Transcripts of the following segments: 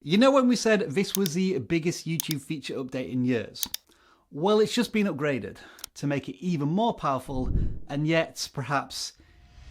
You know when we said this was the biggest YouTube feature update in years? Well, it's just been upgraded to make it even more powerful and yet perhaps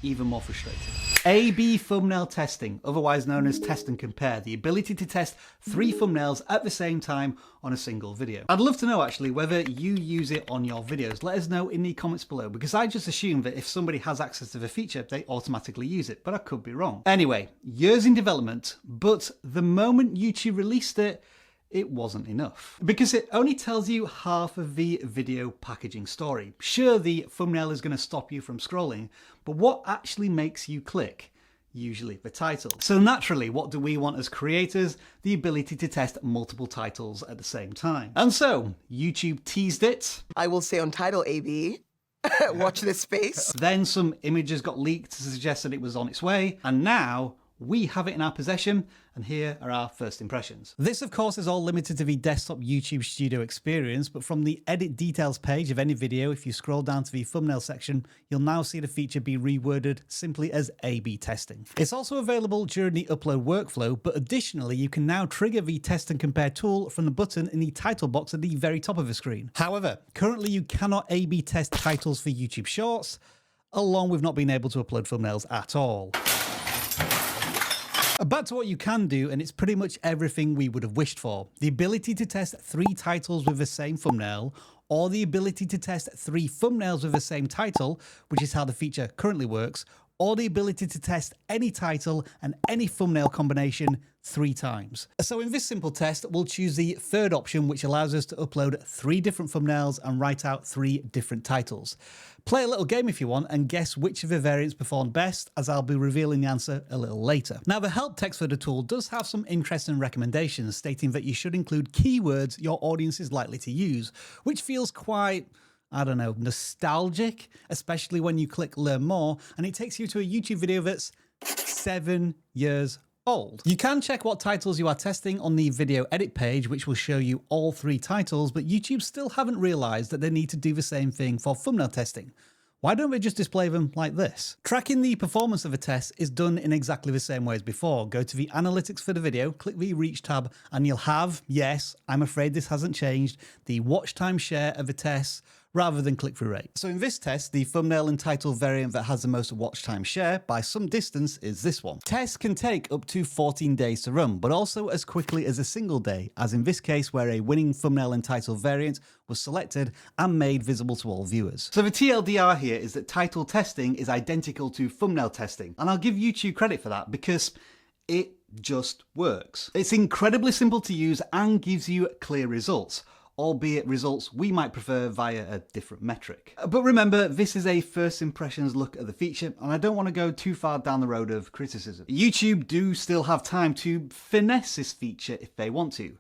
even more frustrating. A/B thumbnail testing, otherwise known as test and compare, the ability to test 3 thumbnails at the same time on a single video. I'd love to know actually whether you use it on your videos. Let us know in the comments below, because I just assume that if somebody has access to the feature, they automatically use it, but I could be wrong. Anyway, years in development, but the moment YouTube released it, it wasn't enough, because it only tells you half of the video packaging story. Sure, the thumbnail is going to stop you from scrolling, but what actually makes you click? Usually the title. So naturally, what do we want as creators? The ability to test multiple titles at the same time. And so YouTube teased it. I will say on title AB, watch this space. Then some images got leaked to suggest that it was on its way, and now we have it in our possession, and here are our first impressions. This, of course, is all limited to the desktop YouTube Studio experience, but from the edit details page of any video, if you scroll down to the thumbnail section, you'll now see the feature be reworded simply as A/B testing. It's also available during the upload workflow, but additionally, you can now trigger the test and compare tool from the button in the title box at the very top of the screen. However, currently you cannot A/B test titles for YouTube Shorts, along with not being able to upload thumbnails at all. Back to what you can do, and it's pretty much everything we would have wished for. The ability to test 3 titles with the same thumbnail, or the ability to test 3 thumbnails with the same title, which is how the feature currently works, or the ability to test any title and any thumbnail combination 3 times. So in this simple test, we'll choose the third option, which allows us to upload 3 different thumbnails and write out 3 different titles. Play a little game if you want and guess which of the variants performed best, as I'll be revealing the answer a little later. Now, the help text for the tool does have some interesting recommendations, stating that you should include keywords your audience is likely to use, which feels quite, I don't know, nostalgic, especially when you click learn more and it takes you to a YouTube video that's 7 years old. You can check what titles you are testing on the video edit page, which will show you all 3 titles, but YouTube still haven't realized that they need to do the same thing for thumbnail testing. Why don't we just display them like this? Tracking the performance of a test is done in exactly the same way as before. Go to the analytics for the video, click the reach tab, and you'll have, yes, I'm afraid this hasn't changed, the watch time share of the test rather than click-through rate. So in this test, the thumbnail and title variant that has the most watch time share by some distance is this one. Tests can take up to 14 days to run, but also as quickly as a single day, as in this case where a winning thumbnail and title variant was selected and made visible to all viewers. So the TLDR here is that title testing is identical to thumbnail testing, and I'll give YouTube credit for that because it just works. It's incredibly simple to use and gives you clear results, albeit results we might prefer via a different metric. But remember, this is a first impressions look at the feature, and I don't want to go too far down the road of criticism. YouTube do still have time to finesse this feature if they want to.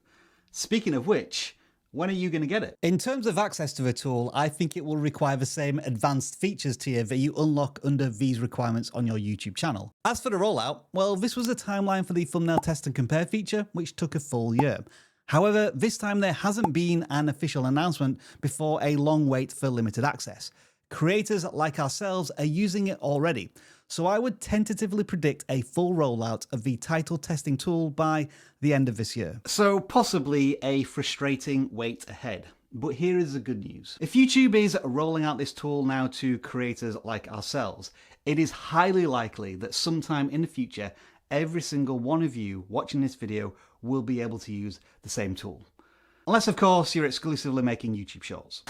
Speaking of which, when are you going to get it? In terms of access to the tool, I think it will require the same advanced features tier that you unlock under these requirements on your YouTube channel. As for the rollout, well, this was the timeline for the thumbnail test and compare feature, which took a full year. However, this time there hasn't been an official announcement before a long wait for limited access. Creators like ourselves are using it already, so I would tentatively predict a full rollout of the title testing tool by the end of this year. So possibly a frustrating wait ahead. But here is the good news. If YouTube is rolling out this tool now to creators like ourselves, it is highly likely that sometime in the future, every single one of you watching this video will be able to use the same tool. Unless, of course, you're exclusively making YouTube Shorts.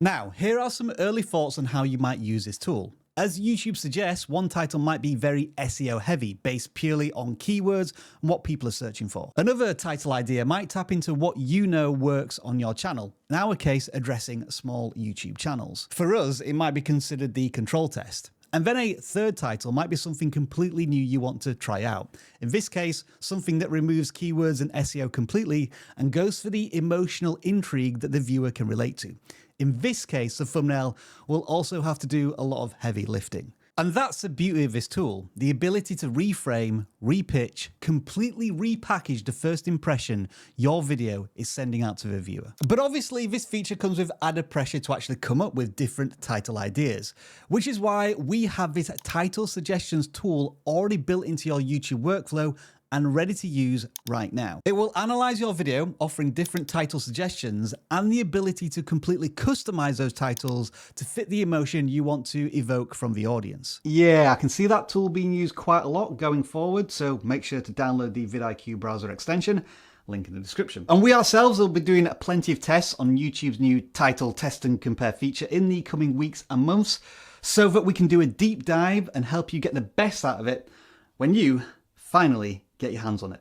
Now, here are some early thoughts on how you might use this tool. As YouTube suggests, one title might be very SEO heavy, based purely on keywords and what people are searching for. Another title idea might tap into what you know works on your channel, in our case, addressing small YouTube channels. For us, it might be considered the control test. And then a third title might be something completely new you want to try out. In this case, something that removes keywords and SEO completely and goes for the emotional intrigue that the viewer can relate to. In this case, the thumbnail will also have to do a lot of heavy lifting. And that's the beauty of this tool, the ability to reframe, repitch, completely repackage the first impression your video is sending out to the viewer. But obviously this feature comes with added pressure to actually come up with different title ideas, which is why we have this title suggestions tool already built into your YouTube workflow and ready to use right now. It will analyze your video, offering different title suggestions and the ability to completely customize those titles to fit the emotion you want to evoke from the audience. Yeah, I can see that tool being used quite a lot going forward, so make sure to download the vidIQ browser extension. Link in the description. And we ourselves will be doing plenty of tests on YouTube's new title test and compare feature in the coming weeks and months, so that we can do a deep dive and help you get the best out of it when you finally get your hands on it.